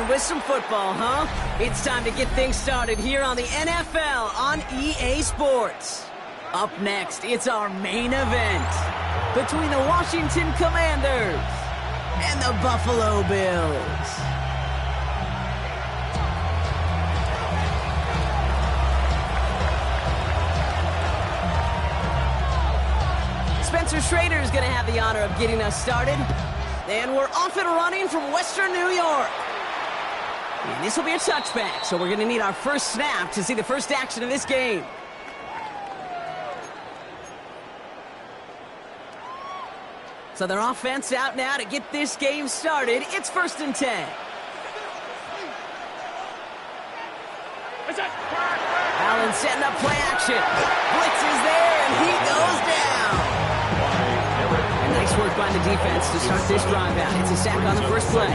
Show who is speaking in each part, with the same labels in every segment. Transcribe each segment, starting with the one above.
Speaker 1: started with some football, huh? It's time to get things started here on the NFL on EA Sports. Up next, it's our main event between the Washington Commanders and the Buffalo Bills. Spencer Schrader is going to have the honor of getting us started. And we're off and running from Western New York. And this will be a touchback, so we're going to need our first snap to see the first action of this game. So their offense out now to get this game started. It's 1st and 10. Allen setting up play action. Blitz is there, and he goes down. Nice work by the defense to start this drive out. It's a sack on the first play.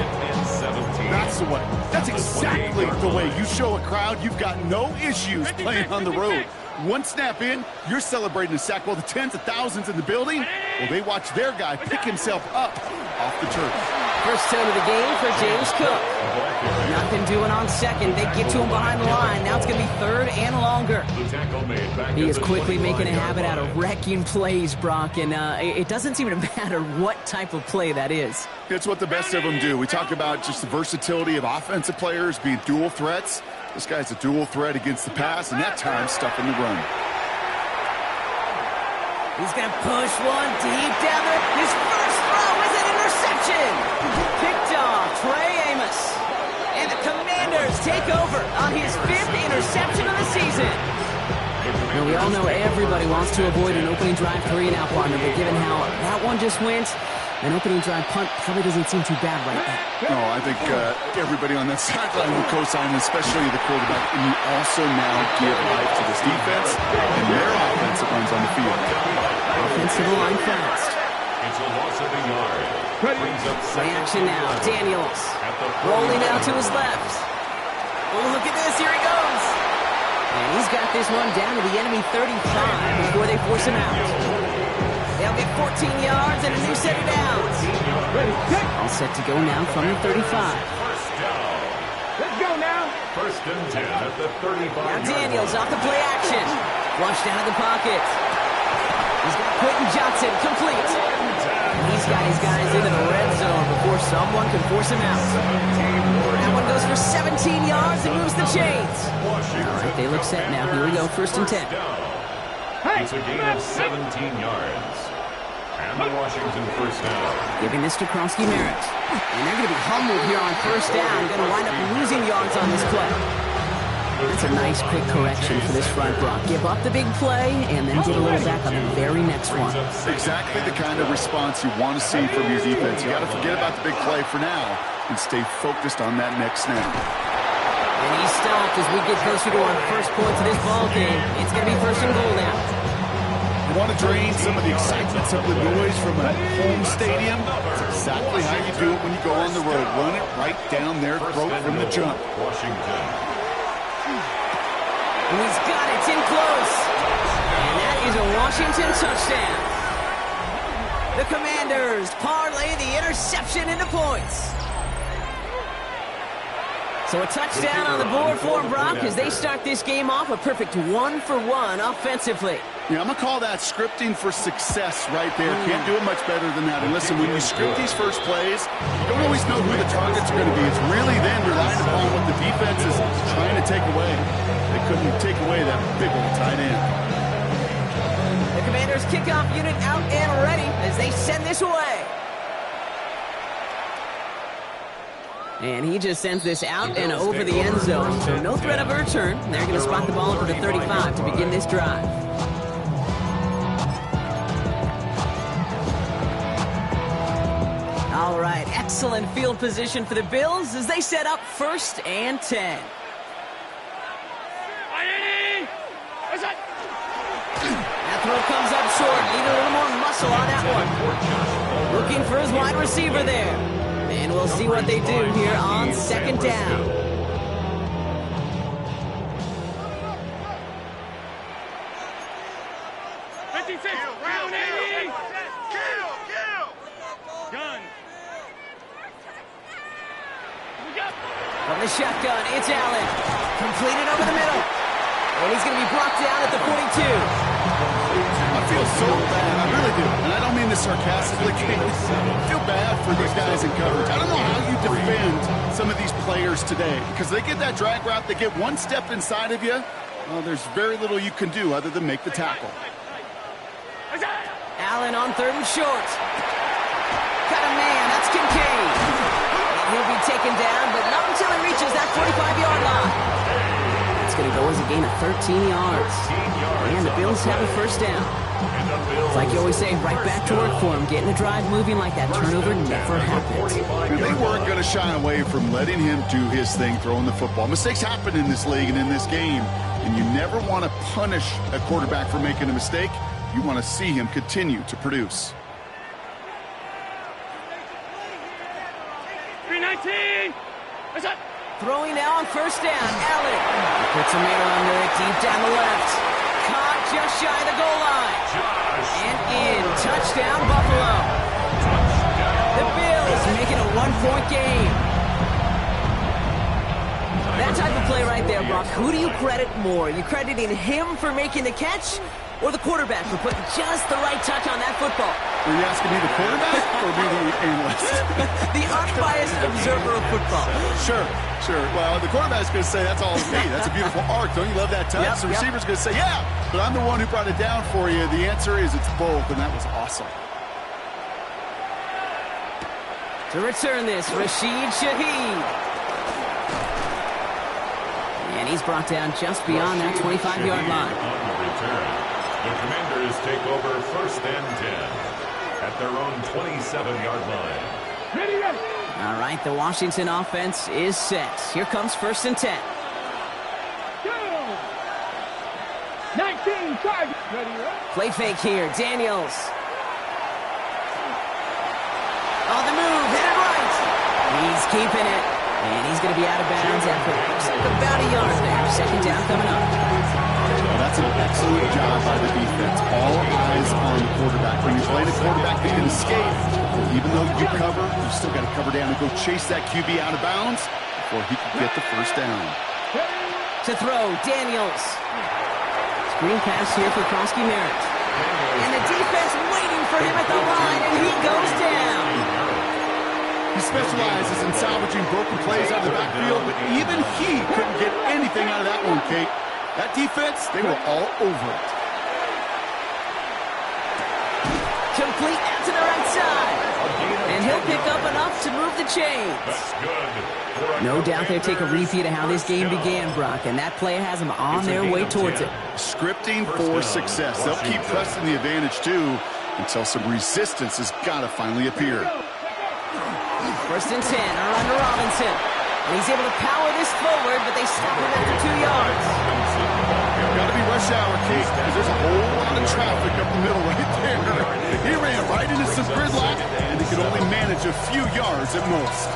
Speaker 2: That's the way. That's exactly the way you show a crowd you've got no issues playing on the road. One snap in, you're celebrating a sack while the tens of thousands in the building, well, they watch their guy pick himself up off the turf.
Speaker 1: First turn of the game for James Cook. Nothing doing on second. They get to him behind the line. Now it's going to be 3rd and longer. He is quickly making a habit out of wrecking plays, Brock, and it doesn't seem to matter what type of play that is.
Speaker 2: It's what the best of them do. We talk about just the versatility of offensive players being dual threats. This guy's a dual threat against the pass, and that time stuffing the run.
Speaker 1: He's going to push one deep down there. His first throw is an interception. Picked off Trey Amos. And the Commanders take over on his 5th interception of the season. Now, we all know everybody wants to avoid an opening drive 3-and-out partner, but given how that one just went, an opening drive punt probably doesn't seem too bad right now.
Speaker 2: No, I think everybody on that sideline will co-sign, especially the quarterback. And you also now give life to this defense and their offense that runs on the field.
Speaker 1: Offensive line fast.
Speaker 3: It's a loss of a yard.
Speaker 1: Play action now. Daniels rolling out to his left. Oh, look at this. Here he goes. And he's got this one down to the enemy 35 before they force him out. They'll get 14 yards and a new set of downs. All set to go now from the 35.
Speaker 3: Let's go now. 1st and 10 at the 35.
Speaker 1: Now Daniels off the play action. Flushed out of the pocket. He's got Quentin Johnson complete. He's got his guys into the red zone before someone can force him out. That one goes for 17 yards and moves the chains. All right, they look set now. Here we go, 1st and 10.
Speaker 3: It's a gain of 17 yards. And the Washington first down.
Speaker 1: Giving this to Kronsky Merritt. And they're going to be humbled here on 1st down. Going to wind up losing yards on this play. That's a nice quick correction for this front block. Give up the big play and then get a little back on the very next one.
Speaker 2: Exactly the kind of response you want to see from your defense. You got to forget about the big play for now and stay focused on that next snap.
Speaker 1: And he's stopped as we get closer to our first points of this ball game. It's going to be 1st and goal now.
Speaker 2: You want to drain some of the excitement, some of the noise from a home stadium? That's exactly how you do it when you go on the road. Run it right down their throat from the jump.
Speaker 3: Washington.
Speaker 1: And he's got it. It's in close. And that is a Washington touchdown. The Commanders parlay the interception into points. So a touchdown on the board for Brock as they start this game off a perfect 1-for-1 offensively.
Speaker 2: Yeah, I'm going to call that scripting for success right there. Can't do it much better than that. And listen, when you script these first plays, you don't always know who the targets are going to be. It's really then relying upon what the defense is trying to take away. They couldn't take away that big old tight end.
Speaker 1: The Commanders kickoff unit out and ready as they send this away. And he just sends this out and over the end zone. So no threat of a return. They're going to spot the ball for the 35 to begin this drive. All right, excellent field position for the Bills as they set up 1st and 10. That throw comes up short. Need a little more muscle on that one. Looking for his wide receiver there. And we'll see what they do here on 2nd down. From the shotgun, it's Allen. Completed over the middle. And he's going to be brought down at the 42.
Speaker 2: I feel so bad. I really do. And I don't mean this sarcastically. I feel bad for these guys in coverage. I don't know how you defend some of these players today because they get that drag route, they get one step inside of you. Well, there's very little you can do other than make the tackle.
Speaker 1: Allen on 3rd and short. Got a man. That's Kincaid. And he'll be taken down, but not until he reaches that 45-yard line. It's going to go as a gain of 13 yards. And the Bills have a first down. It's like you always say, right back to work for him. Getting the drive moving like that turnover never happened.
Speaker 2: They weren't going to shy away from letting him do his thing, throwing the football. Mistakes happen in this league and in this game, and you never want to punish a quarterback for making a mistake. You want to see him continue to produce.
Speaker 4: 319.
Speaker 1: Throwing now on first down, Allen. He puts a man under it, deep down the left. Caught just shy of the goal line. And in, touchdown Buffalo. The Bills making a 1-point game. That type of play right there, Brock. Who do you credit more? You crediting him for making the catch, or the quarterback for putting just the right touch on that football?
Speaker 2: Are you asking me the quarterback or me the analyst?
Speaker 1: The unbiased observer of football.
Speaker 2: Sure. Well, the quarterback's going to say, that's all me. That's a beautiful arc. Don't you love that touch? The receiver's going to say, yeah, but I'm the one who brought it down for you. The answer is it's both, and that was awesome.
Speaker 1: To return this, Rashid Shaheed. And he's brought down just beyond that 25-yard line.
Speaker 3: On the return, the Commanders take over 1st and 10 at their own 27-yard line.
Speaker 4: Ready.
Speaker 1: All right, the Washington offense is set. Here comes 1st and 10.
Speaker 4: Go. 19 target. Ready.
Speaker 1: Play fake here, Daniels. On the move, hit it right. He's keeping it. And he's going to be out of bounds after about a yard there. 2nd down coming up.
Speaker 2: Well, that's an excellent job by the defense. All eyes on the quarterback. When you're playing a quarterback that can escape, even though you cover, you still got to cover down and go chase that QB out of bounds before he can get the first down.
Speaker 1: To throw, Daniels. Screen pass here for Krosky Merritt. And the defense waiting for him at the line, and he goes down.
Speaker 2: He specializes in salvaging broken plays out of the backfield, but even he couldn't get anything out of that one, Kate. That defense, they were all over it.
Speaker 1: Complete out to the right side. And he'll pick up enough to move the chains.
Speaker 3: That's good.
Speaker 1: No doubt they take a repeat of how this game began, Brock, and that play has them on their way towards it.
Speaker 2: Scripting for success. They'll keep pressing the advantage, too, until some resistance has got to finally appear.
Speaker 1: 1st and 10 are under Robinson. And he's able to power this forward, but they stop him after 2 yards.
Speaker 2: Got to be rush hour, Kate, because there's a whole lot of traffic up the middle right there. He ran right into some gridlock, and he could only manage a few yards at most.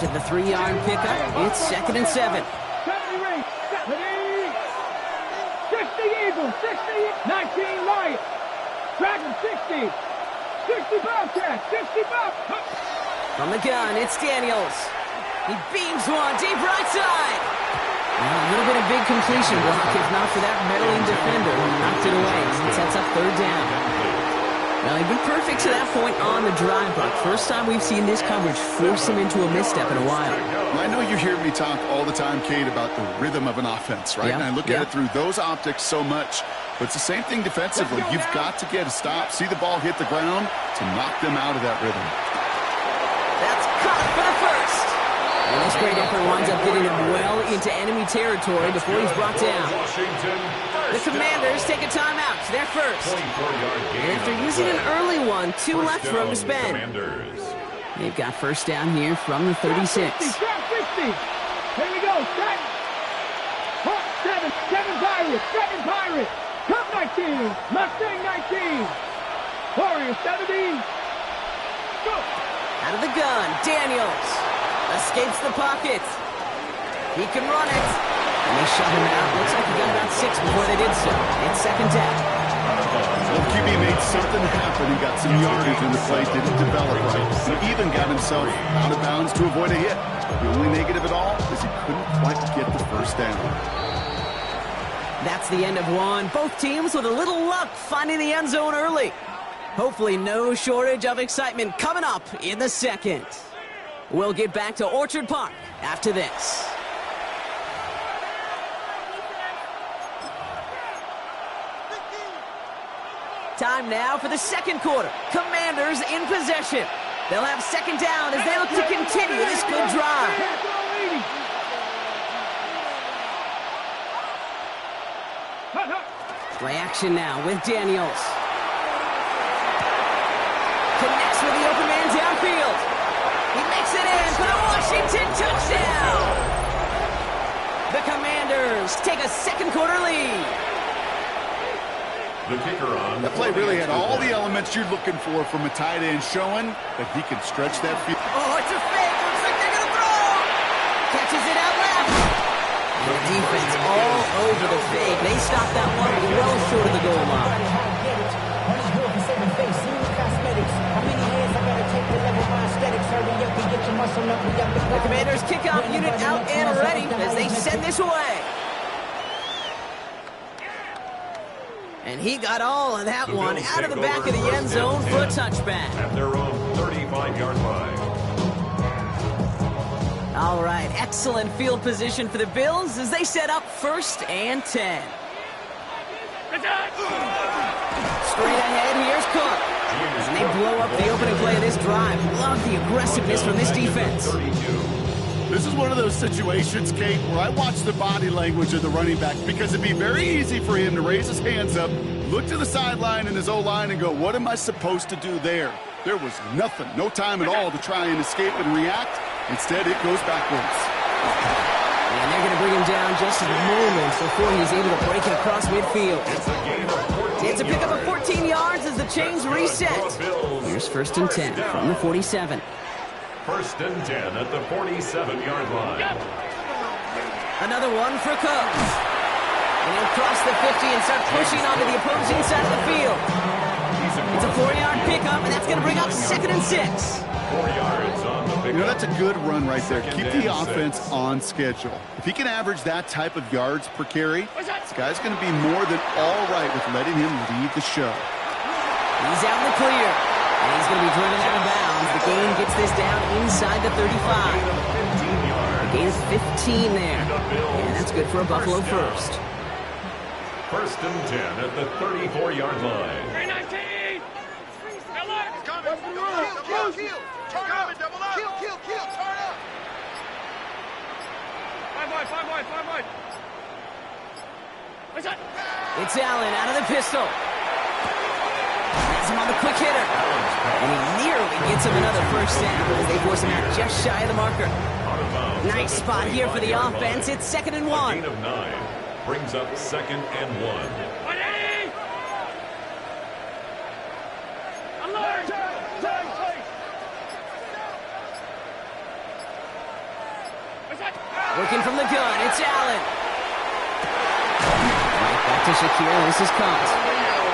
Speaker 1: The 3-yard pickup, it's 2nd and 7.
Speaker 4: 70 Eagles, 60, 19 Lions. Dragon 60, 60 Bobcats, 60 Bobcats.
Speaker 1: From the gun, it's Daniels. He beams one deep right side. Well, a little bit of big completion block, if not for that meddling defender who knocked it away. It sets up 3rd down. Well, he'd been perfect to that point on the drive, Brock. First time we've seen this coverage force him into a misstep in a while.
Speaker 2: I know you hear me talk all the time, Kate, about the rhythm of an offense, right?
Speaker 1: Yeah,
Speaker 2: And I look at it through those optics so much. But it's the same thing defensively. You've got to get a stop, see the ball hit the ground to knock them out of that rhythm.
Speaker 1: That's caught for the first. And this great effort winds up getting him well into enemy territory before he's brought down. The Commanders take a timeout. They're first. And if they're using an early one, 2 left for them to spend. They've got first down here from the 36.
Speaker 4: 60. Here we go. 7 Pirates. Cup 19. Mustang 19. Warriors 70. Go.
Speaker 1: Out of the gun, Daniels escapes the pocket. He can run it. And they shut him out. Looks like he got about 6 before they did so. It's second down.
Speaker 2: Well, QB made something happen. He got some yardage in the play, didn't develop right. He even got himself out of bounds to avoid a hit. The only negative at all is he couldn't quite get the first down.
Speaker 1: That's the end of one. Both teams with a little luck finding the end zone early. Hopefully no shortage of excitement coming up in the second. We'll get back to Orchard Park after this. Time now for the second quarter. Commanders in possession. They'll have second down as they look to continue this good drive. Play action now with Daniels. Connects with the open man downfield. He makes it in for the Washington touchdown. The Commanders take a second quarter lead.
Speaker 3: The kicker on.
Speaker 2: That play really had all the elements you're looking for from a tight end, showing that he can stretch that field.
Speaker 1: Oh, it's a fake. Looks like they're going to throw. Catches it out left. The defense all over the fake. They stopped that one well short of the goal line. The Commanders kickoff unit out and ready as they send this away. And he got all of that one out of the back of the end zone for a touchback.
Speaker 3: At their own 35-yard line.
Speaker 1: All right, excellent field position for the Bills as they set up 1st and 10. Straight ahead, here's Cook. And they blow up the opening play of this drive. Love the aggressiveness from this defense.
Speaker 2: This is one of those situations, Kate, where I watch the body language of the running back because it'd be very easy for him to raise his hands up, look to the sideline in his O-line and go, what am I supposed to do there? There was nothing, no time at all to try and escape and react. Instead, it goes backwards.
Speaker 1: And they're going to bring him down just a moment before he's able to break it across midfield. It's a pickup of 14 yards as the chains reset. Here's 1st and 10 from the 47.
Speaker 3: 1st and 10 at the 47-yard line.
Speaker 1: Another one for Cook. And he'll cross the 50 and start pushing onto the opposing side of the field. It's a 4-yard pickup, and that's going to bring up 2nd and 6.
Speaker 3: 4 yards on the pickup.
Speaker 2: You know, that's a good run right there. Keep the offense on schedule. If he can average that type of yards per carry, this guy's going to be more than all right with letting him lead the show.
Speaker 1: He's out in the clear. And he's going to be driven out of bounds. The gain gets this down inside the 35. Gain is 15 there. And that's good for a Buffalo first.
Speaker 3: 1st and 10 at the 34-yard line.
Speaker 4: 319! Kill! Turn up! Double up! Kill! Turn up! 5 wide! What's that?
Speaker 1: It's Allen out of the pistol. Has him on the quick hitter. And he nearly gets him another first down as they force him out just shy of the marker. Nice spot here for the offense. It's 2nd and 1.
Speaker 3: Gain of 9 brings up 2nd and 1.
Speaker 1: Working from the gun, it's Allen. Right back to Shakir. This is caught.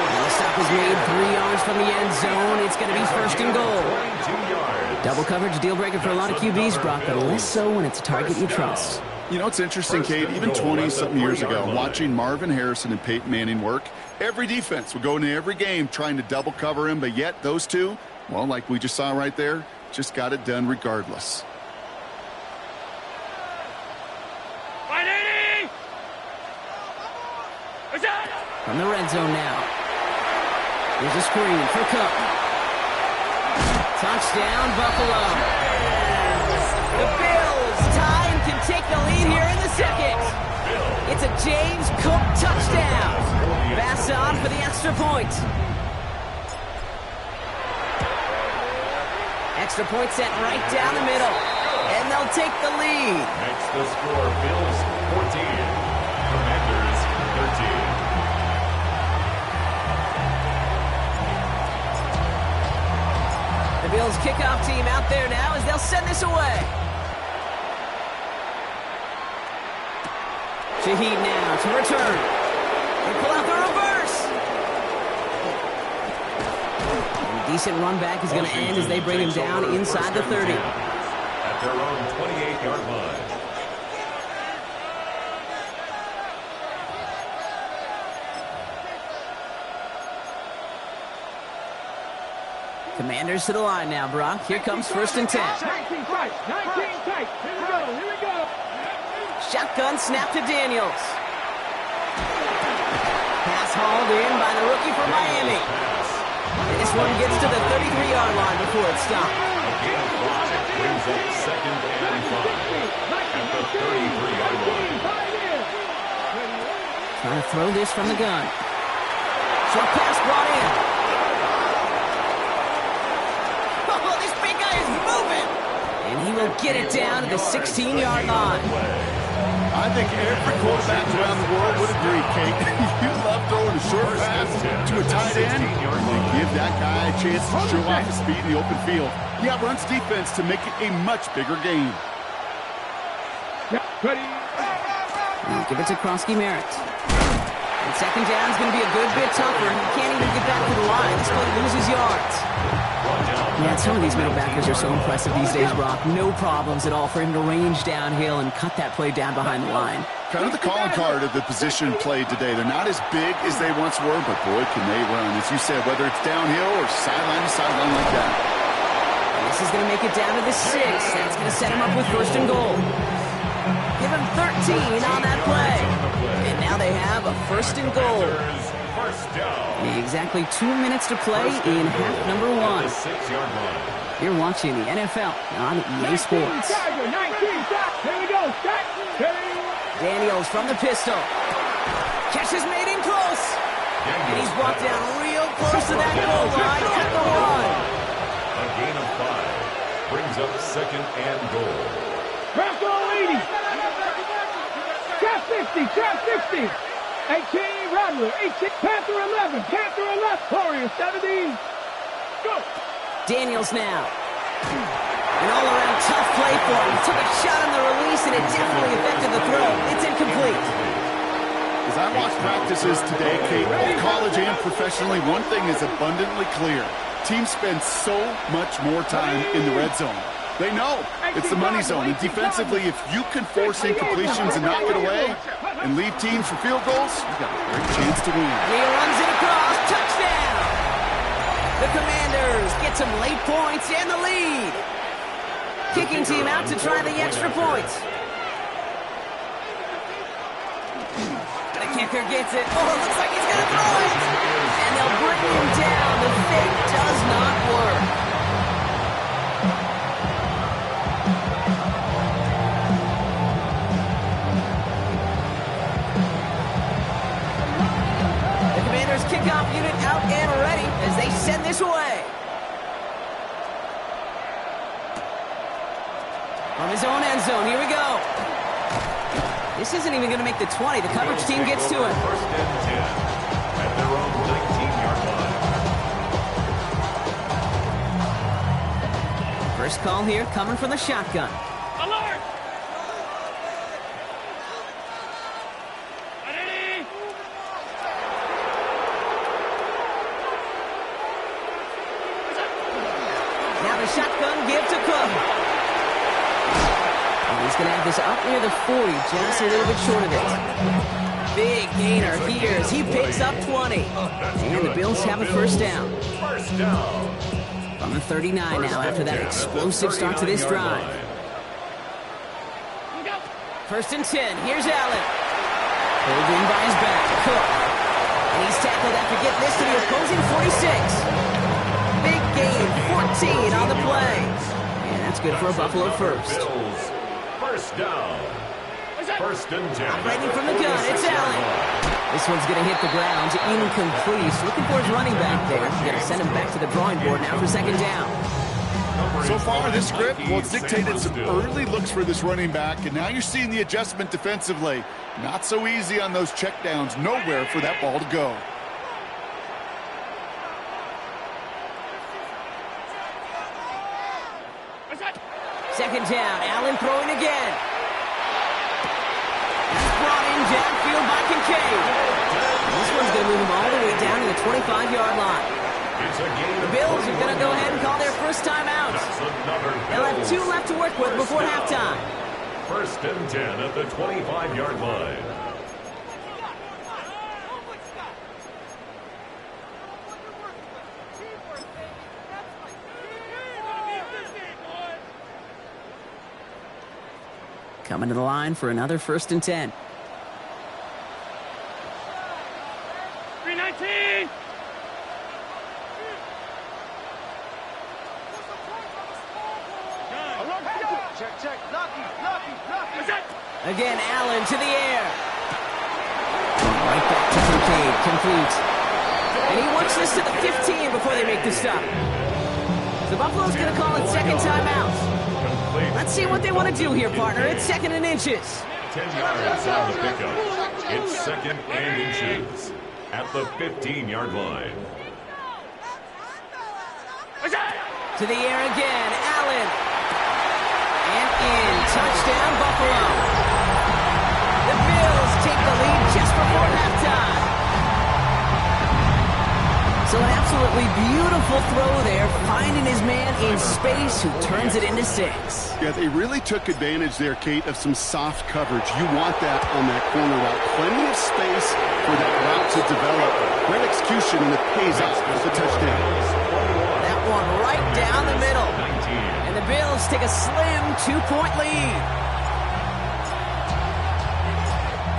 Speaker 1: And the stop is made 3 yards from the end zone. It's going to be 1st and goal.
Speaker 3: 2 yards.
Speaker 1: Double coverage, deal breaker for a lot of QBs, Brock, but less so when it's a target you trust.
Speaker 2: You know, it's interesting, Kate, even 20-something years ago, watching Marvin Harrison and Peyton Manning work, every defense would go into every game trying to double cover him, but yet those two, well, like we just saw right there, just got it done regardless.
Speaker 1: From the red zone now. Here's a screen for Cook. Touchdown, Buffalo. The Bills tie and can take the lead here in the second. It's a James Cook touchdown. Pass on for the extra point. Extra point set right down the middle. And they'll take the lead.
Speaker 3: Next the score, Bills 14, Commanders 13.
Speaker 1: The Bills kickoff team out there now as they'll send this away. Shaheed now to return. They pull out the reverse. And a decent run back is going to end as they bring him down inside the 30.
Speaker 3: At their own 28-yard line.
Speaker 1: Commanders to the line now, Brock. Here comes 1st and 10.
Speaker 4: 19 tight. 19 tight. Here we go. Here we go.
Speaker 1: Shotgun snap to Daniels. Pass hauled in by the rookie from Miami. And this one gets to the 33-yard line before it's stopped.
Speaker 3: Again, brings up 2nd and 5 at the 33-yard line.
Speaker 1: Trying to throw this from the gun. Short pass brought in. Oh, this big guy is moving. And he will get it down to the 16-yard line.
Speaker 2: I think every quarterback around the world would agree, Kate. You love throwing a short pass to a tight end and give that guy a chance to show off his speed in the open field. Yeah, runs defense to make it a much bigger game.
Speaker 4: Ready.
Speaker 1: Give it to Krosky Merritt. And 2nd down is going to be a good bit tougher. He can't even get back to the line. This play loses yards. Yeah, some of these middle backers are so impressive these days, Brock. No problems at all for him to range downhill and cut that play down behind the line.
Speaker 2: Kind of the calling card of the position played today. They're not as big as they once were, but boy, can they run. As you said, whether it's downhill or sideline to sideline like that.
Speaker 1: And this is going to make it down to the 6. That's going to set him up with 1st and goal. Give him 13 on that play. And now they have a 1st and goal. Exactly 2 minutes to play in half number 1. You're watching the NFL on EA Sports.
Speaker 4: 19, here we go.
Speaker 1: Daniels from the pistol. Catch is made in close. And he's brought down real close to that goal line at the 1.
Speaker 3: A gain of 5 brings up 2nd and goal.
Speaker 4: Craft all 80. Trap 60. Trap 60. 18, Rattler, 18, Panther 11, Panther 11, Warrior 17. Go!
Speaker 1: Daniels now. An all-around tough play for him. He took a shot on the release, and it definitely affected the throw. It's incomplete.
Speaker 2: As I watch practices today, Kate, both college and professionally, one thing is abundantly clear. Teams spend so much more time in the red zone. They know it's the money zone. And defensively, if you can force incompletions and knock it away and leave teams for field goals, you've got a great chance to win.
Speaker 1: He runs it across. Touchdown! The Commanders get some late points and the lead. Kicking team out to try the extra points. The kicker gets it. Oh, it looks like he's going to throw it. And they'll bring him down. The fake does not work. Kickoff unit out and ready as they send this away. From his own end zone, here we go. This isn't even going to make the 20. The coverage team gets to him.
Speaker 3: 1st and 10 at their own 19-yard line.
Speaker 1: First call here coming from the shotgun.
Speaker 4: Alert!
Speaker 1: Shotgun give to Cook. And he's going to have this up near the 40, just a little bit short of it. Big gainer here as he picks up 20. And the Bills have a 1st down. From the 39 now after that explosive start to this drive. 1st and 10. Here's Allen. Pulled in by his back. Cook. And he's tackled after getting this to the opposing 46. Big gain, 14 on the play. And that's good for a Buffalo 1st.
Speaker 3: Bills, 1st down. 1st and 10.
Speaker 1: Operating from the gun, it's Allen. This one's going to hit the ground, incomplete. He's looking for his running back there. He's going to send him back to the drawing board now for 2nd down.
Speaker 2: So far, this script, well, it's dictated some early looks for this running back, and now you're seeing the adjustment defensively. Not so easy on those checkdowns. Nowhere for that ball to go.
Speaker 1: Second down, Allen throwing again. He's brought in downfield by Kincaid. This one's going to move him all the way down to the 25-yard line. The Bills are going to go ahead and call their first timeout. They'll have 2 left to work with before halftime.
Speaker 3: First and 10 at the 25-yard line.
Speaker 1: Coming to the line for another first and 10.
Speaker 4: 319. Check. Lucky.
Speaker 1: Again, Allen to the air. Right back to Kincaid, complete. And he works this to the 15 before they make the stop. So Buffalo's going to call it second timeout. Let's see what they want to do here, partner. It's second and inches.
Speaker 3: 10 yards on the pickup. It's second and inches at the 15-yard line.
Speaker 1: To the air again, Allen. And in, touchdown, Buffalo. The Bills take the lead just before halftime. So an absolutely beautiful throw there, finding his man in space who turns it into 6.
Speaker 2: Yeah, they really took advantage there, Kate, of some soft coverage. You want that on that corner route. Plenty of space for that route to develop. Great execution, and it pays off with the touchdown.
Speaker 1: That one right down the middle. And the Bills take a slim 2-point lead.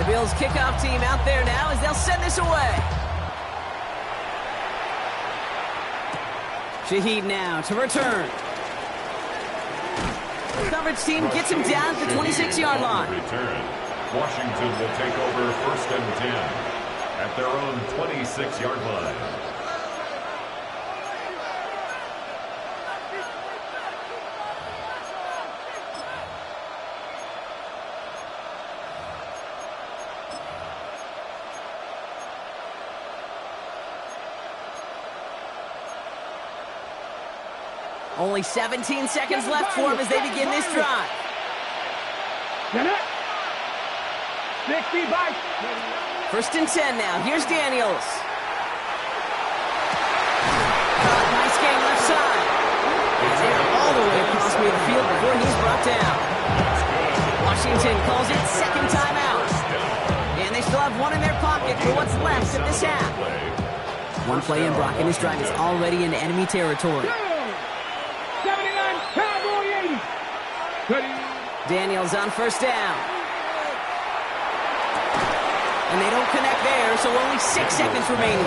Speaker 1: The Bills kickoff team out there now as they'll send this away. Shaheed now to return. The coverage team gets him down at the 26-yard line.
Speaker 3: Return. Washington will take over first and 10 at their own 26-yard line.
Speaker 1: Only 17 seconds left for him as they begin this drive.
Speaker 4: 60 by.
Speaker 1: First and 10 now. Here's Daniels. Nice game left side. They're all the way across the field before he's brought down. Washington calls it second timeout. And they still have one in their pocket for what's left of this half. One play in, Brock, and this drive is already in enemy territory.
Speaker 4: 79, Cowboy 80.
Speaker 1: Daniels on first down. And they don't connect there, so only 6 seconds remaining.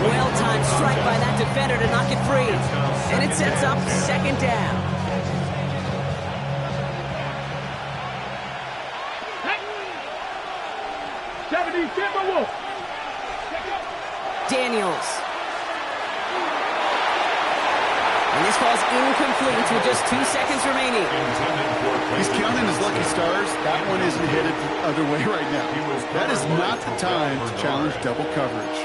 Speaker 1: Well-timed strike by that defender to knock it free. And it sets up second down. Daniels. And this ball's incomplete with just 2 seconds remaining.
Speaker 2: He's counting his lucky stars. That one isn't headed the other way right now. That is not the time to challenge double coverage.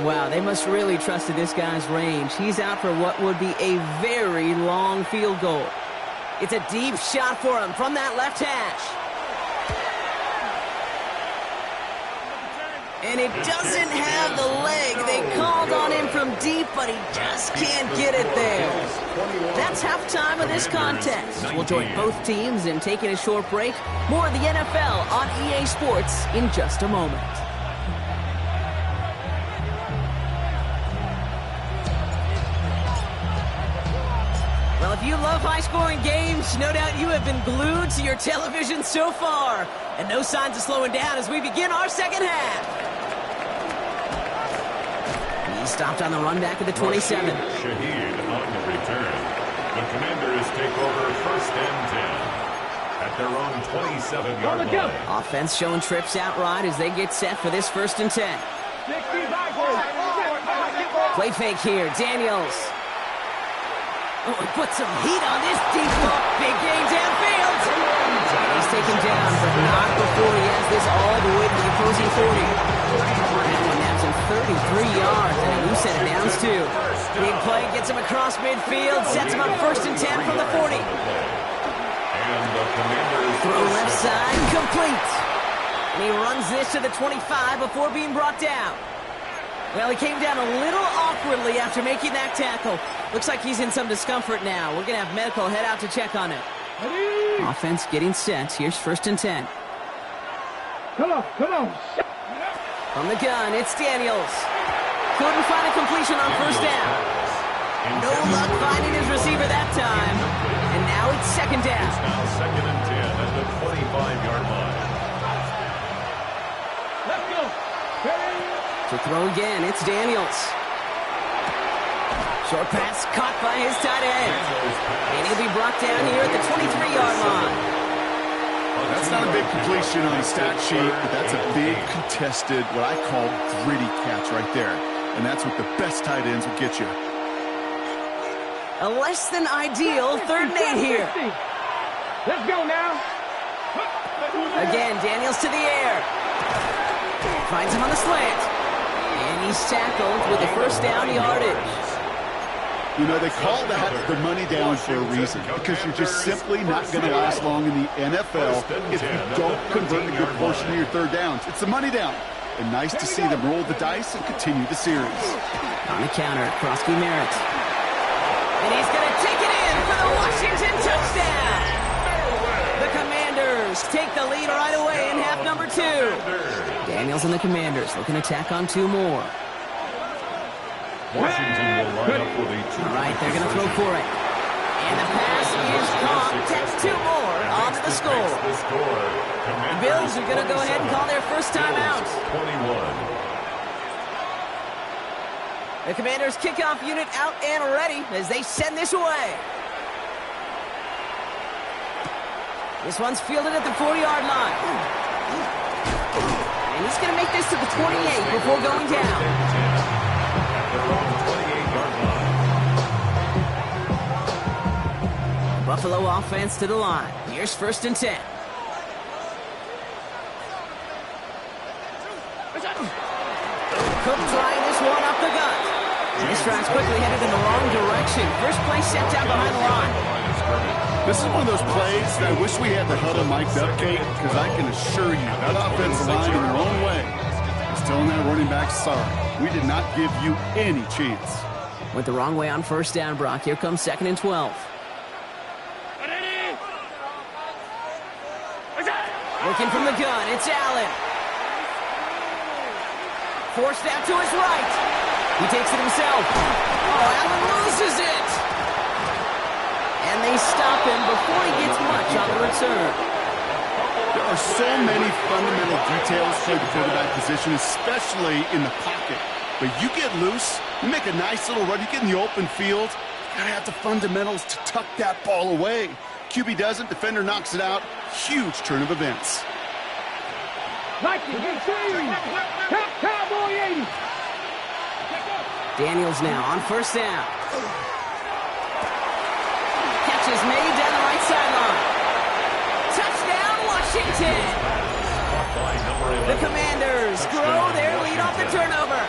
Speaker 1: Wow, they must really trusted this guy's range. He's out for what would be a very long field goal. It's a deep shot for him from that left hash. And it doesn't have the leg. They called on him from deep, but he just can't get it there. That's halftime of this contest. We'll join both teams in taking a short break. More of the NFL on EA Sports in just a moment. Well, if you love high-scoring games, no doubt you have been glued to your television so far. And no signs of slowing down as we begin our second half. He stopped on the run back at the 27.
Speaker 3: Shaheed on the return. The Commanders take over first and 10 at their own 27-yard line.
Speaker 1: Offense showing trips out right as they get set for this first and 10. Play fake here, Daniels. Oh, he put some heat on this deep ball. Big game downfield. He's taken down, but not before he has this all the way to the opposing 40. That one naps him 33 yards, and a new set of downs, too. Big play gets him across midfield, sets him up 1st and 10 from the 40.
Speaker 3: And the Commanders
Speaker 1: Throw left side, complete. And he runs this to the 25 before being brought down. Well, he came down a little awkwardly after making that tackle. Looks like he's in some discomfort now. We're going to have medical head out to check on him. Offense getting set. Here's 1st and 10.
Speaker 4: Come on.
Speaker 1: From the gun, it's Daniels. Couldn't find a completion on 1st down. No luck finding his receiver that time. And now it's 2nd down.
Speaker 3: It's now 2nd and 10 at the 25-yard line.
Speaker 4: Let's go.
Speaker 1: To throw again, it's Daniels. Short pass caught by his tight end. And he'll be brought down here at the 23-yard line.
Speaker 2: That's not a big completion on the stat sheet, but that's a big contested, what I call gritty catch right there. And that's what the best tight ends will get you.
Speaker 1: A less than ideal 3rd and 8 here.
Speaker 4: Let's go now.
Speaker 1: Again, Daniels to the air. Finds him on the slant. And he's tackled with the 1st down yardage.
Speaker 2: You know, they call that the money down for a reason, because you're just simply not going to last long in the NFL if you don't convert a good portion of your 3rd downs. It's the money down. And nice to see them roll the dice and continue the series.
Speaker 1: On the counter, Krosky Merritt. And he's going to take it in for the Washington touchdown. The Commanders take the lead right away in half number 2. Daniels and the Commanders looking to tack on 2 more.
Speaker 3: Washington will line up with a 2.
Speaker 1: All right, they're going to throw for it. And the pass is caught. Takes 2 more onto the score. The Bills are going to go ahead and call their 1st time out.
Speaker 3: 21.
Speaker 1: The Commanders' kickoff unit out and ready as they send this away. This one's fielded at the 40-yard line. And he's going to make this to the 28 before going down. Buffalo offense to the line. Here's 1st and 10. Cook trying this one up the gut. This drive's quickly headed in the wrong direction. First play set down behind the line.
Speaker 2: This is one of those plays that I wish we had the huddle mic'd up, Kate, because I can assure you that offensive line in their own way is telling that running back, sorry, we did not give you any chance.
Speaker 1: Went the wrong way on 1st down, Brock. Here comes 2nd and 12. Looking from the gun, it's Allen. Forced out to his right. He takes it himself. Oh, Allen loses it. And they stop him before he gets much on the return.
Speaker 2: There are so many fundamental details to the quarterback position, especially in the pocket. But you get loose, you make a nice little run, you get in the open field, you gotta have the fundamentals to tuck that ball away. QB doesn't, defender knocks it out. Huge turn of events.
Speaker 4: Cowboy 80.
Speaker 1: Daniels now on 1st down. Catch is made down the right sideline. Touchdown, Washington. The Commanders grow their lead off the turnover.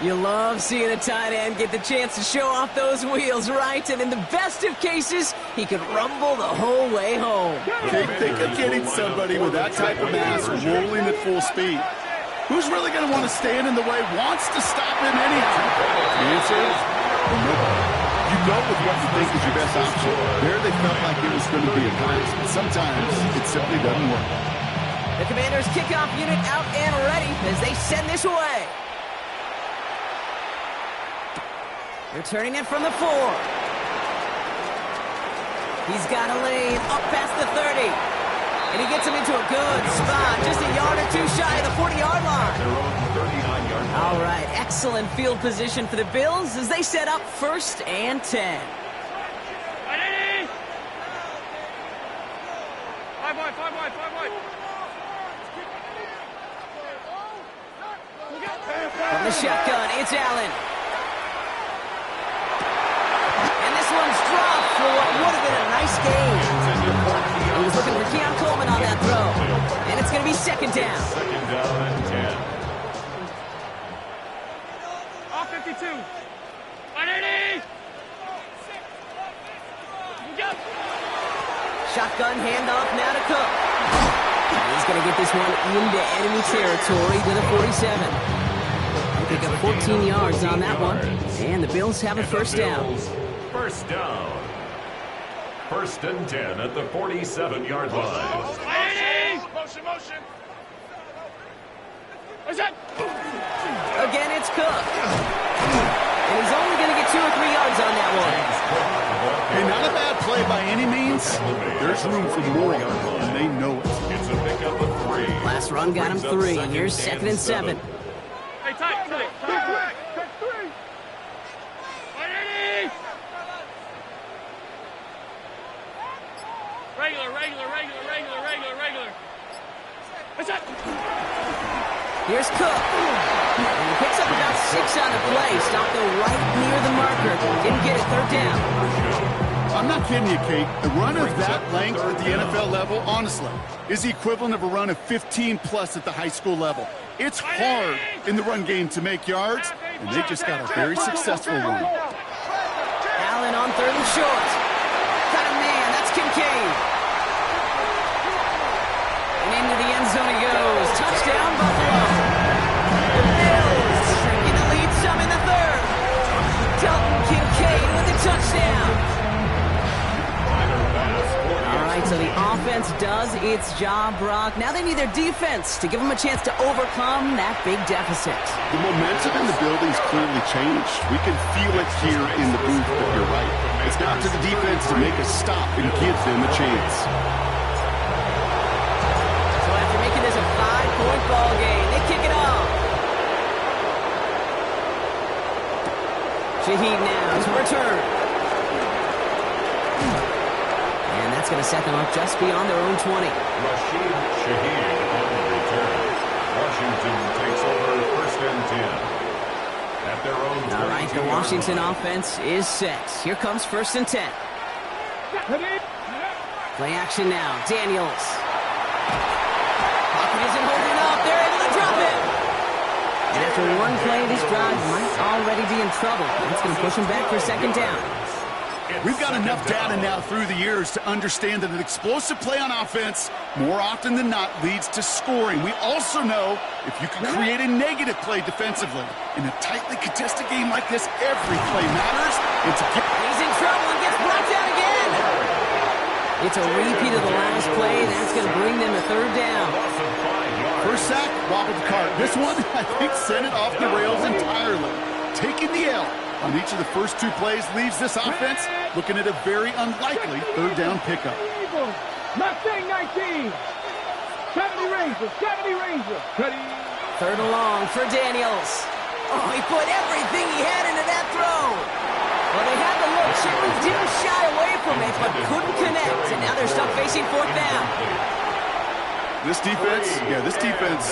Speaker 1: You love seeing a tight end get the chance to show off those wheels, right? And in the best of cases, he could rumble the whole way home.
Speaker 2: Think of getting somebody with that type of mass rolling at full speed. Who's really going to want to stand in the way, wants to stop him anyhow? The answer is nobody. You go with what you think is your best option. There they felt like it was going to be a pass, but sometimes it simply doesn't work.
Speaker 1: The Commanders' kickoff unit out and ready as they send this away. Returning it from the 4. He's got a lane up past the 30. And he gets him into a good spot, just a yard or 2 shy of the 40-yard line. All right, excellent field position for the Bills as they set up 1st and 10.
Speaker 4: Five wide.
Speaker 1: From the shotgun, it's Allen. One's dropped for what would have been a nice game. He was looking for Keon Coleman on that throw. And it's going to be 2nd down.
Speaker 3: 2nd down and 10.
Speaker 4: All 52. 180.
Speaker 1: Shotgun handoff now to Cook. He's going to get this one into enemy territory to the 47. They pick up 14 yards on that one, and the Bills have a first down.
Speaker 3: First down. First and 10 at the 47-yard line.
Speaker 4: Motion. What's that?
Speaker 1: Again, it's Cook. And he's only going to get 2 or 3 yards on that one.
Speaker 2: Hey, not a bad play by any means. There's room for more, and they know it.
Speaker 3: It's a pickup of 3.
Speaker 1: Last run got him 3. Here's second and 7.
Speaker 4: Hey, tight. That's 3. 180. Regular. What's that?
Speaker 1: Here's Cook. And he picks up about 6 on the play. Stopped right near the marker. Didn't get it, third down.
Speaker 2: I'm not kidding you, Kate. A run of that length at the NFL level, honestly, is the equivalent of a run of 15-plus at the high school level. It's hard in the run game to make yards, and they just got a very successful one.
Speaker 1: Allen on third and short. Got a man. That's Kincaid. And into the end zone he goes. Touchdown, Buffalo. The Bills shrinking the lead some in the third. Dalton Kincaid with a touchdown. All right, so the offense does its job, Brock. Now they need their defense to give them a chance to overcome that big deficit.
Speaker 2: The momentum in the building's clearly changed. We can feel it here in the booth, but you're right. It's down to the defense to make a stop and give them a chance.
Speaker 1: So after making this a 5-point ball game, they kick it off. Shaheed now to return. And that's going to set them up just beyond their own 20.
Speaker 3: Rashid Shaheed on the return. Washington takes over first and 10. At their own 22.
Speaker 1: All right, the Washington offense is set. Here comes first and 10. Play action now. Daniels. Pocket isn't holding up. They're able to drop it. And after one play, this drive might already be in trouble. That's going to push him back for second down.
Speaker 2: We've got enough data now through the years to understand that an explosive play on offense, more often than not, leads to scoring. We also know if you can create a negative play defensively. In a tightly contested game like this, every play matters.
Speaker 1: He's in trouble and gets brought down again. It's a repeat of the last play. That's going to bring them to third down.
Speaker 2: First sack, wobbled the cart. This one, I think, sent it off the rails entirely. Taking the L on each of the first 2 plays leaves this offense looking at a very unlikely third down pickup.
Speaker 4: Mustang 19. 70 Ranger.
Speaker 1: Third and long for Daniels. Oh, he put everything he had into that throw. Well, they had the look. Shepard didn't shy away from it, but couldn't connect. And now they're stuck facing fourth down.
Speaker 2: This defense,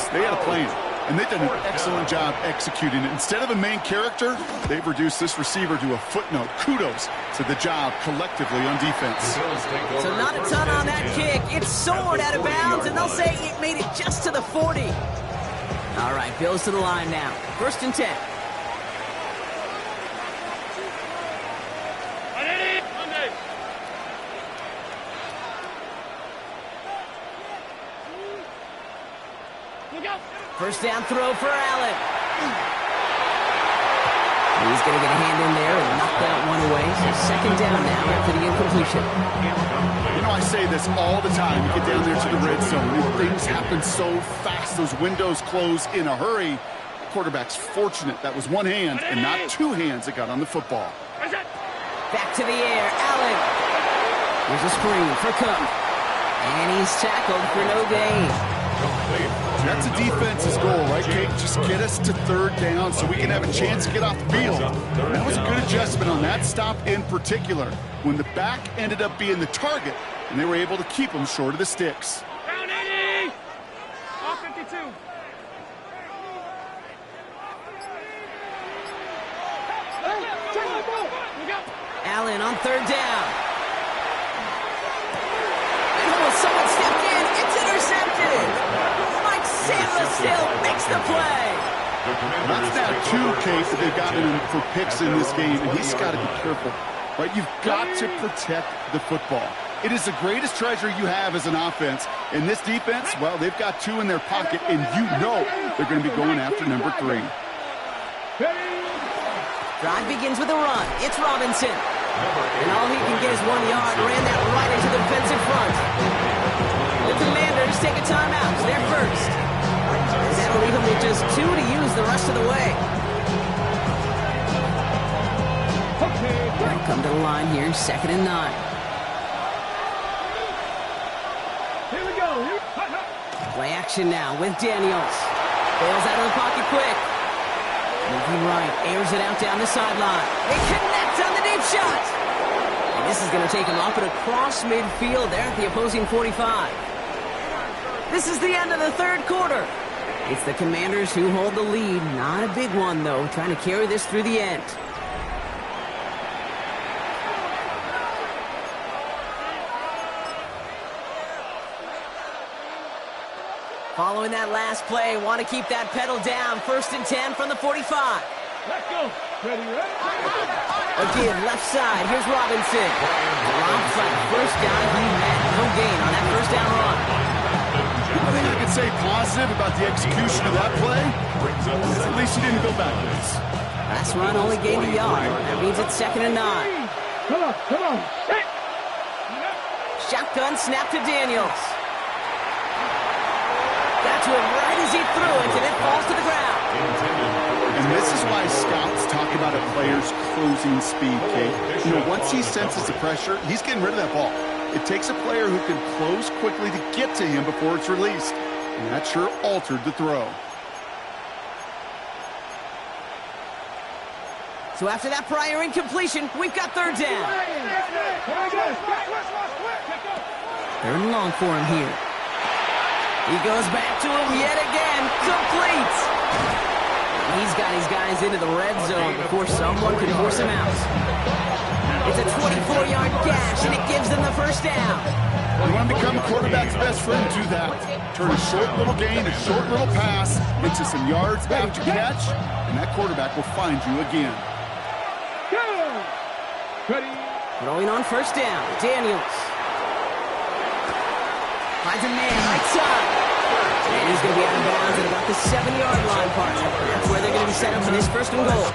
Speaker 2: they had a plan. And they've done an excellent job executing it. Instead of a main character, they've reduced this receiver to a footnote. Kudos to the job collectively on defense.
Speaker 1: So not a ton on that kick. It soared out of bounds, and they'll say it made it just to the 40. All right, Bills to the line now. First and 10. First down throw for Allen. He's going to get a hand in there and knock that one away. So second down now after the incompletion.
Speaker 2: You know, I say this all the time. You get down there to the red zone, and things happen so fast. Those windows close in a hurry. The quarterback's fortunate that was one hand and not 2 hands that got on the football.
Speaker 1: Back to the air, Allen. Here's a screen for Cook. And he's tackled for no gain.
Speaker 2: That's a defense's goal, right, Kate? Just get us to third down so we can have a chance to get off the field. And that was a good adjustment on that stop in particular, when the back ended up being the target, and they were able to keep him short of the sticks.
Speaker 4: Down 80. All 52.
Speaker 1: Allen on third down. And someone stepped in. It's intercepted. Mike Samuel still makes the play.
Speaker 2: That's now 2, Kate, that they've gotten him for picks in this game, and he's got to be careful. Right? You've got to protect the football. It is the greatest treasure you have as an offense. And this defense, well, they've got 2 in their pocket, and you know they're going to be going after number 3.
Speaker 1: Drive begins with a run. It's Robinson. And all he can get is 1 yard. Ran that right into the defensive front. The Commanders take a timeout. They're first. That'll leave them with just 2 to use the rest of the way. They'll come to the line here, 2nd and 9.
Speaker 4: Here we go.
Speaker 1: Play action now with Daniels. Bails out of the pocket quick. Moving right, airs it out down the sideline. They connect on the deep shot. And this is going to take him up and across midfield there at the opposing 45. This is the end of the 3rd quarter. It's the Commanders who hold the lead. Not a big one, though, trying to carry this through the end. Following that last play, want to keep that pedal down. 1st and 10 from the 45.
Speaker 4: Let's go. Ready.
Speaker 1: Again, left side. Here's Robinson. Drops on first down. He had no gain on that first down run.
Speaker 2: One thing I could say positive about the execution of that play is at least he didn't go backwards.
Speaker 1: Last run only gained a yard. That means it's 2nd and 9.
Speaker 4: Come on. Set.
Speaker 1: Shotgun snap to Daniels. Got to him right as he threw it, and it falls to the ground.
Speaker 2: And this is why scouts talk about a player's closing speed, Kate. You know, once he senses the pressure, he's getting rid of that ball. It takes a player who can close quickly to get to him before it's released. And that sure altered the throw.
Speaker 1: So after that prior incompletion, we've got 3rd down. 3rd and long for him here. He goes back to him yet again. Complete. He's got his guys into the red zone before someone can force him out. It's a 24-yard gash, and it gives them the 1st down.
Speaker 2: You want to become a quarterback's best friend, do that. Turn a short little gain, a short little pass into some yards after catch, and that quarterback will find you again.
Speaker 4: Go. Ready.
Speaker 1: Throwing on 1st down, Daniels. Finds a man right side. And he's going to be out of bounds at about the 7-yard line, partner. That's where they're going to be set up for this 1st and goal.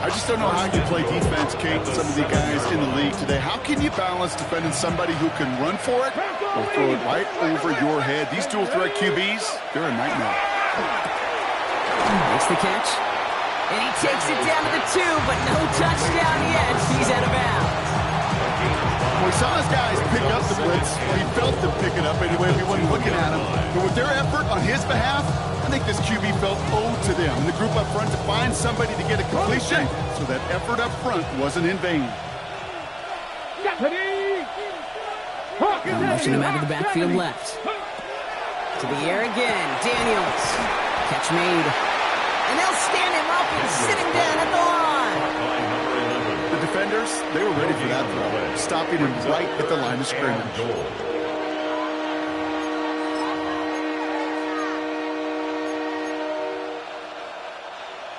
Speaker 2: I just don't know how you play defense, Kate, with some of the guys in the league today. How can you balance defending somebody who can run for it or throw it right over your head? These dual threat QBs, they're a nightmare.
Speaker 1: Makes the catch. And he takes it down to the 2, but no touchdown yet. He's out of bounds.
Speaker 2: Well, we saw his guys pick up the blitz. He felt them pick it up anyway if he wasn't looking at him. But with their effort on his behalf, I think this QB felt owed to them. And the group up front to find somebody to get a completion, so that effort up front wasn't in vain.
Speaker 1: Motion him out of the backfield left. To the air again. Daniels. Catch made. And they'll stand him up and sit him down at the line.
Speaker 2: The defenders, they were ready for that throw, stopping him right at the line of scrimmage.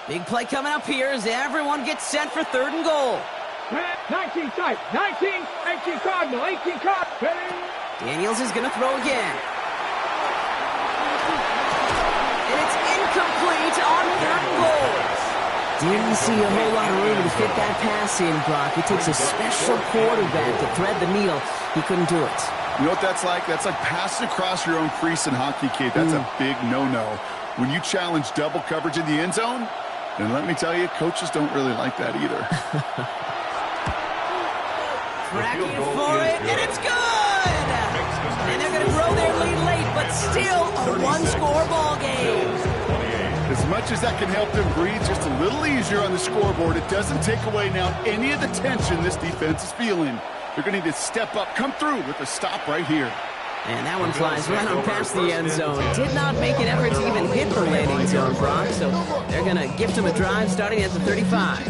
Speaker 1: Big play coming up here as everyone gets set for 3rd and goal.
Speaker 4: 19 tight. 19, 18 Cardinal, 18 Cardinal.
Speaker 1: Daniels is going to throw again. And it's incomplete on 3rd and goal. Didn't see a whole lot of room to fit that pass in, Brock. It takes a special quarterback to thread the needle. He couldn't do it.
Speaker 2: You know what that's like? That's like passing across your own crease in hockey, Kate. That's a big no-no. When you challenge double coverage in the end zone, then let me tell you, coaches don't really like that either.
Speaker 1: Tracking for it, and it's good! And they're going to grow their lead late, but still a one-score ball game.
Speaker 2: As much as that can help them breathe just a little easier on the scoreboard, it doesn't take away now any of the tension this defense is feeling. They're going to need to step up, come through with a stop right here.
Speaker 1: And that one flies right on past the end zone. Did not make an effort to even hit the landing zone, Brock. So they're going to gift him a drive starting at the 35.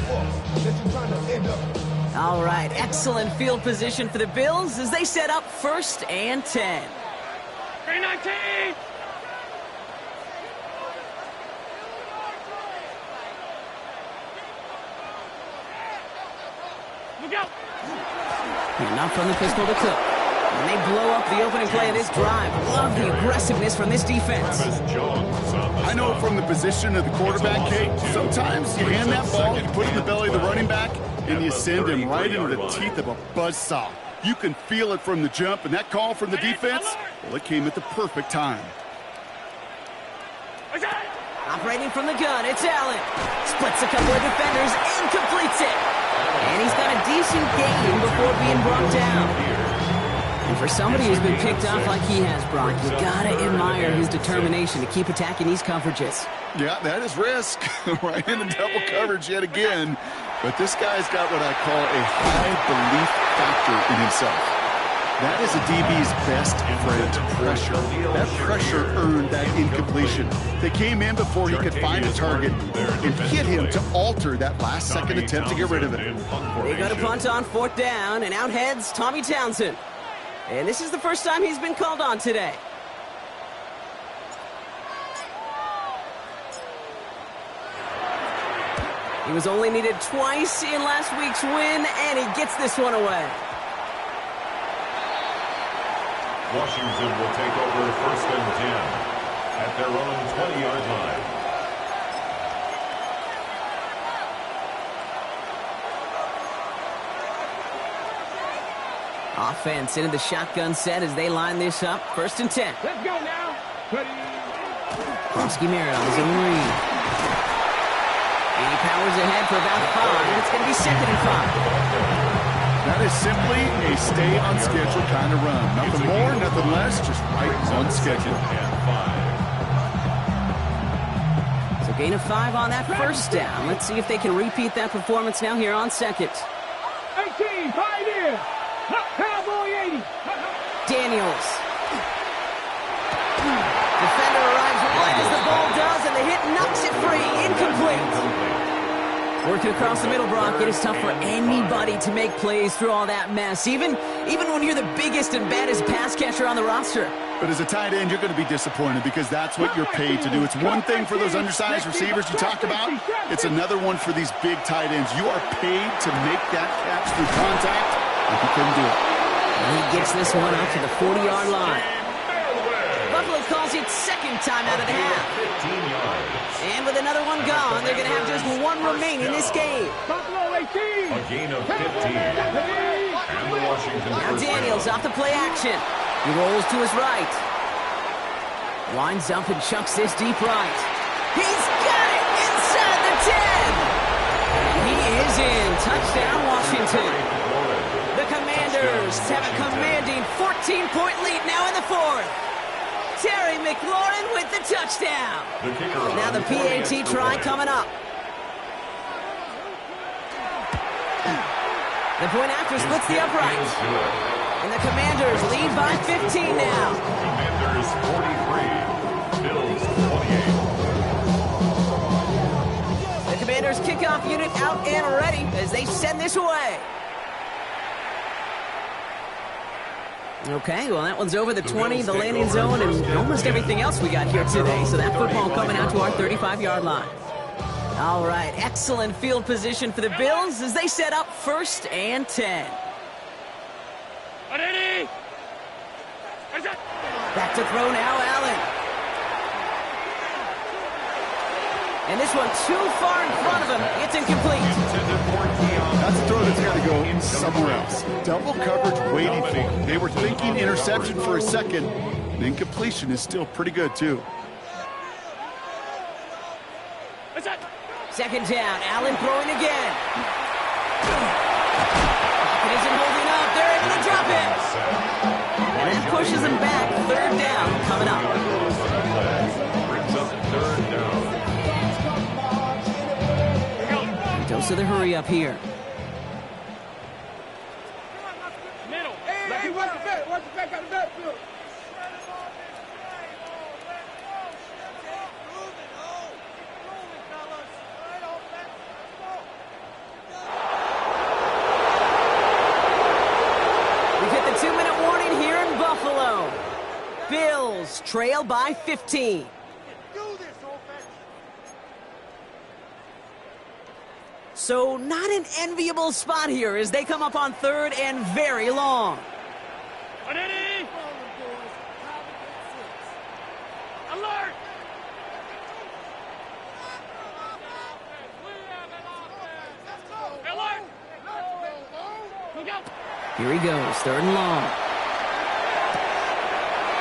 Speaker 1: All right, excellent field position for the Bills as they set up 1st and 10.
Speaker 4: 319.
Speaker 1: And not from the pistol to Cook. And they blow up the opening play of this drive. Love the aggressiveness from this defense.
Speaker 2: I know from the position of the quarterback, Kate, sometimes you hand that ball, you put it in the belly of the running back, and you send him right into the teeth of a buzzsaw. You can feel it from the jump, and that call from the defense, well, it came at the perfect time.
Speaker 1: Operating from the gun, it's Allen. Splits a couple of defenders and completes it. And he's got a decent gain before being brought down. And for somebody who's been picked off like he has, Brock, you gotta admire his determination to keep attacking these coverages.
Speaker 2: Yeah, that is risk. Right into double coverage yet again. But this guy's got what I call a high belief factor in himself. That is a DB's best friend, pressure. That pressure earned that incompletion. They came in before he could find a target and hit him to alter that last-second attempt to get rid of it.
Speaker 1: They got a punt on 4th down, and out heads Tommy Townsend. And this is the first time he's been called on today. He was only needed twice in last week's win, and he gets this one away.
Speaker 3: Washington will take over 1st and 10 at their own 20-yard line.
Speaker 1: Offense into the shotgun set as they line this up. 1st and 10.
Speaker 4: Let's go now. Ready.
Speaker 1: Kronsky Merritt on his own read. And he powers ahead for about 5. It's going to be 2nd and 5.
Speaker 2: That is simply a stay on schedule kind of run. Nothing more, nothing less, just right on schedule.
Speaker 1: So gain of 5 on that 1st down. Let's see if they can repeat that performance now here on 2nd.
Speaker 4: 18, Pioneer. Cowboy 80.
Speaker 1: Daniels. Defender arrives right as the ball does, and the hit knocks it free. Incomplete. Working across the middle, Brock, it is tough for anybody to make plays through all that mess, even when you're the biggest and baddest pass catcher on the roster.
Speaker 2: But as a tight end, you're going to be disappointed because that's what you're paid to do. It's one thing for those undersized receivers you talk about. It's another one for these big tight ends. You are paid to make that catch through contact, and you couldn't do it.
Speaker 1: And he gets this one out to the 40-yard line. Buffalo calls it 2nd time out of the half.
Speaker 3: 15 yards.
Speaker 1: And with another one gone, they're going to have just one remaining in this game.
Speaker 4: Buffalo 18.
Speaker 3: A gain of 15. And the Washington
Speaker 1: Now Daniels off the play action. He rolls to his right. Winds up and chucks this deep right. He's got it inside the 10. He is in. Touchdown, Washington. The Commanders have a commanding 14-point lead now in the 4th. Terry McLaurin with the touchdown. Now the PAT try coming up. The point after splits the upright. And the Commanders lead by 15 now.
Speaker 3: Commanders 43, Bills 28.
Speaker 1: The Commanders kickoff unit out and ready as they send this away. Okay, well, that one's over the 20, the landing zone, and almost everything else we got here today. So that football coming out to our 35-yard line. All right, excellent field position for the Bills as they set up 1st and 10. Back to throw now, Allen. And this one too far in front of him. It's incomplete.
Speaker 2: That's a throw that's got to go somewhere else. Double coverage waiting for him. They were thinking interception for a second. And incompletion is still pretty good, too.
Speaker 1: 2nd down. Allen throwing again. It isn't holding up. They're able to drop it. And that pushes him back. 3rd down coming up.
Speaker 3: Brings up 3rd down.
Speaker 1: Dose of the hurry up here.
Speaker 4: Middle. Hey, watch the back. Watch the back out the backfield.
Speaker 1: We've hit the 2-minute warning here in Buffalo. Bills trail by 15. So not an enviable spot here as they come up on third and very long.
Speaker 4: Alert! Alert!
Speaker 1: Here he goes, third and long.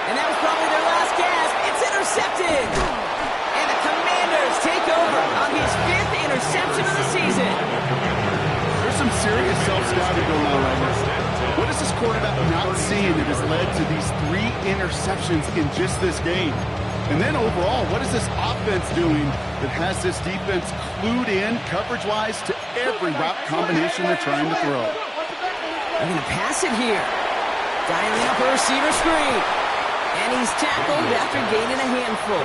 Speaker 1: And that was probably their last gasp. It's intercepted. And the Commanders take over on his 5th interception of the season.
Speaker 2: There's some serious self-scouting going on right now. What is this quarterback not seeing that has led to these 3 interceptions in just this game? And then overall, what is this offense doing that has this defense clued in coverage-wise to every route combination they're trying to throw?
Speaker 1: They're going to pass it here. Dialing up a receiver screen. And he's tackled after gaining a handful.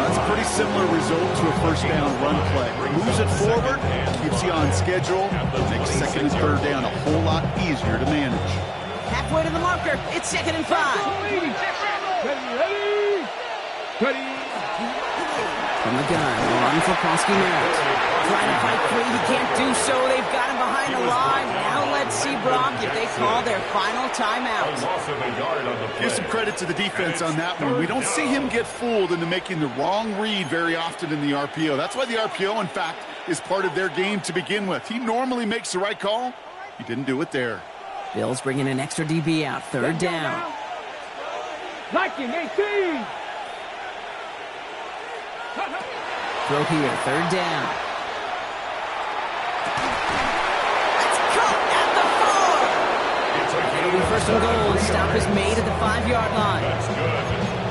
Speaker 2: That's a pretty similar result to a first down run play. Moves it forward, keeps you on schedule, makes second and third down a whole lot easier to manage.
Speaker 1: Halfway to the marker, it's 2nd and 5.
Speaker 4: Ready.
Speaker 1: From the gun, run for Prosky Merritt. Trying to fight free, he can't do so. They've got him behind the line. Now let's see, Brock, if they call their final timeout.
Speaker 2: Give some credit to the defense on that one. We don't see him get fooled into making the wrong read very often in the RPO. That's why the RPO, in fact, is part of their game to begin with. He normally makes the right call. He didn't do it there.
Speaker 1: Bills bringing an extra DB out, third down.
Speaker 4: Liking 18.
Speaker 1: Throw here, third down. It's caught at the 4. It'll be first and goal. Stop is made at the 5-yard line.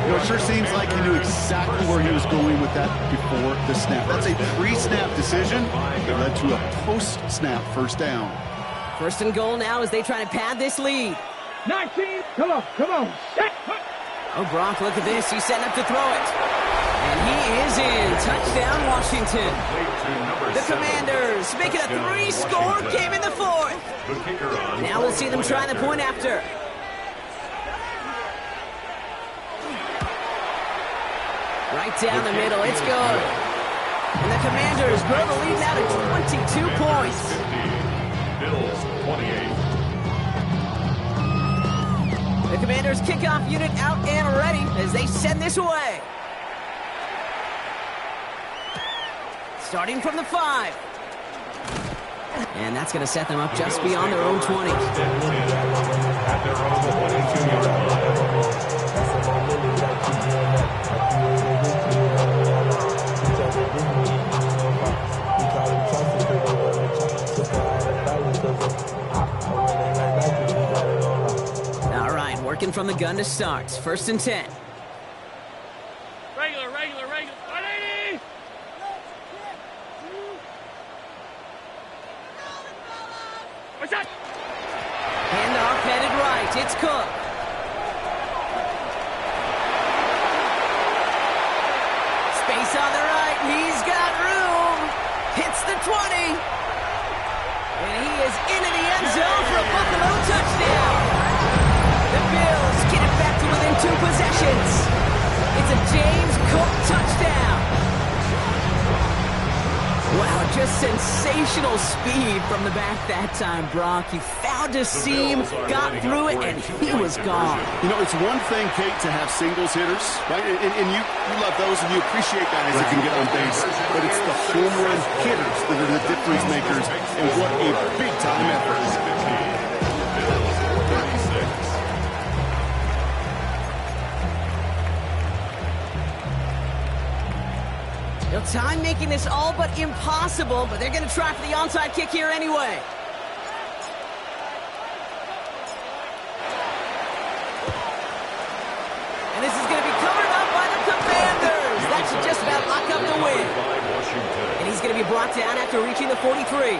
Speaker 2: You know, it sure seems like he knew exactly where he was going with that before the snap. That's a pre-snap decision that led to a post-snap first down.
Speaker 1: First and goal now as they try to pad this lead.
Speaker 4: 19. Come on. Set.
Speaker 1: Oh, Brock, look at this. He's setting up to throw it. And he is in. Touchdown, Washington. The Commanders make it a 3-score game in the 4th. Now we'll see them try the point after. Right down the middle. It's good. And the Commanders grow the lead now to 22 points.
Speaker 3: Bills 28.
Speaker 1: The Commanders kickoff unit out and ready as they send this away. Starting from the 5. And that's going to set them up just beyond their own 20.
Speaker 3: At their own 22-yard line.
Speaker 1: All right, working from the gun to start. First and 10.
Speaker 4: Regular. 180. What's that?
Speaker 1: Handoff headed right. It's Cook. Space on the right. He's got room. Hits the 20. And he is into the end zone for a Buffalo touchdown. The Bills get it back to within 2 possessions. It's a James Cook touchdown. Wow, just sensational speed from the back that time, Brock. He found a seam, got through it, and he was gone.
Speaker 2: You know, it's one thing, Kate, to have singles hitters, right? And you love those and you appreciate guys that can get on base. But it's the home run hitters that are the difference makers, and what a big-time effort.
Speaker 1: Time making this all but impossible, but they're going to try for the onside kick here anyway. And this is going to be covered up by the Commanders. That should just about lock up the win. And he's going to be brought down after reaching the 43.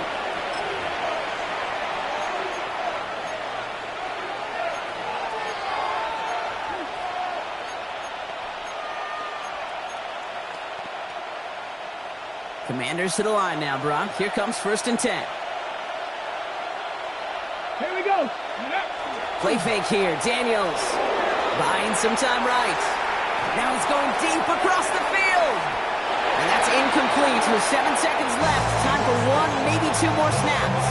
Speaker 1: Commanders to the line now, Brock. Here comes first and 10.
Speaker 4: Here we go.
Speaker 1: Play fake here. Daniels buying some time right. Now he's going deep across the field. And that's incomplete with 7 seconds left. Time for maybe 2 more snaps.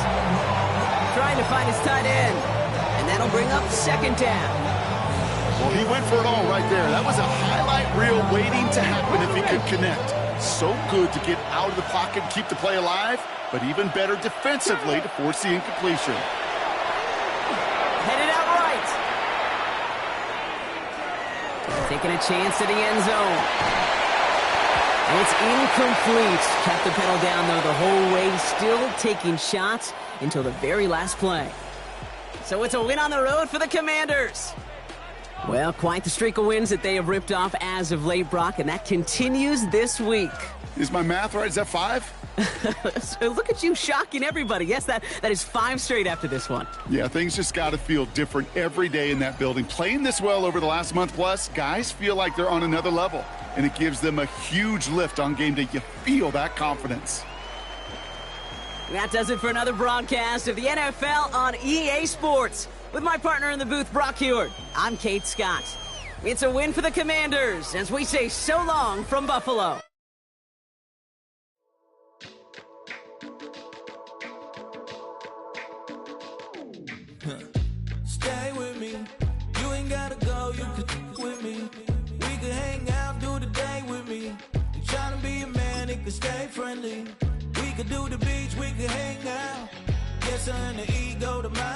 Speaker 1: Trying to find his tight end. And that'll bring up 2nd down.
Speaker 2: Well, he went for it all right there. That was a highlight reel waiting to happen if he could connect. So good to get out of the pocket and keep the play alive, but even better defensively to force the incompletion.
Speaker 1: Headed out right. Taking a chance to the end zone. And it's incomplete. Kept the pedal down, though, the whole way. Still taking shots until the very last play. So it's a win on the road for the Commanders. Well, quite the streak of wins that they have ripped off as of late, Brock, and that continues this week.
Speaker 2: Is my math right? Is that 5?
Speaker 1: So look at you shocking everybody. Yes, that is 5 straight after this one.
Speaker 2: Yeah, things just got to feel different every day in that building. Playing this well over the last month plus, guys feel like they're on another level, and it gives them a huge lift on game day. You feel that confidence.
Speaker 1: That does it for another broadcast of the NFL on EA Sports. With my partner in the booth, Brock Huard, I'm Kate Scott. It's a win for the Commanders as we say so long from Buffalo.
Speaker 5: Stay with me. You ain't gotta go, you can with me. We can hang out, do the day with me. You tryna be a man, it can stay friendly. We could do the beach, we can hang out. Yes, and the ego, the mind.